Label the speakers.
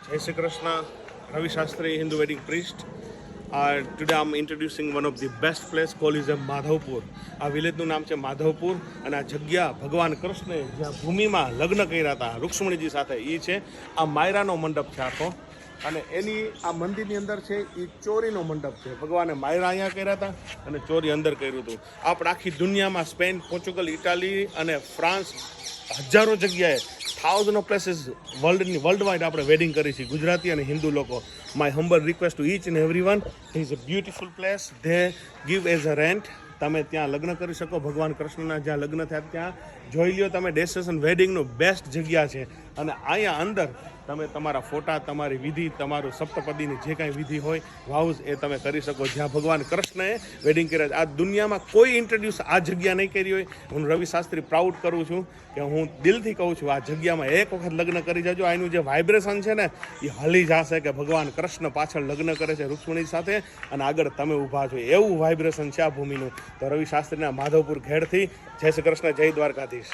Speaker 1: Jai Shri Krishna, Ravi Shastri, Hindu wedding priest. Today I'm introducing one of the best place called is Madhavpur. આ વિલેજનું નામ છે માધવપુર અને આ જગ્યા ભગવાન કૃષ્ણે જ્યાં ભૂમિમાં લગ્ન કર્યા હતા રૂક્ષ્મણીજી સાથે એ છે. આ માયરાનો મંડપ છે આખો અને એની આ મંદિરની અંદર છે એ ચોરીનો મંડપ છે. ભગવાને માયરા અહીંયા કર્યા હતા અને ચોરી અંદર કર્યું હતું. આપણે આખી દુનિયામાં સ્પેન, પોર્ચુગલ, ઇટાલી અને ફ્રાન્સ હજારો જગ્યાએ thousand of places world wide આપણે વેડિંગ કરી છે ગુજરાતી અને હિન્દુ લોકો. My humble request to each and every one, is a beautiful place. They give as a rent. તમે ત્યાં લગ્ન કરી શકો. ભગવાન કૃષ્ણના જ્યાં લગ્ન થયા ત્યાં જોઈ લ્યો તમે. ડેસ્ટિનેશન વેડિંગનું બેસ્ટ જગ્યા છે અને અહીંયા અંદર તમે તમારા ફોટા, તમારી વિધિ, તમારું સપ્તપદીની જે કાંઈ વિધિ હોય વાઉઝ એ તમે કરી શકો જ્યાં ભગવાન કૃષ્ણએ વેડિંગ કર્યા. આ દુનિયામાં કોઈ ઇન્ટ્રોડ્યુસ આ જગ્યા નહીં કરી હોય. હું રવિ શાસ્ત્રી પ્રાઉડ કરું છું કે હું દિલથી કહું છું આ જગ્યામાં એક વખત લગ્ન કરી જજો. આનું જે વાઇબ્રેશન છે ને એ હલી જશે કે ભગવાન કૃષ્ણ પાછળ લગ્ન કરે છે રૂક્ષ્મણી સાથે અને આગળ તમે ઊભા છો. એવું વાઇબ્રેશન છે આ ભૂમિનું. તો રવિ શાસ્ત્રીના માધવપુર ઘેડથી જય શ્રી કૃષ્ણ, જય દ્વારકાધીશ.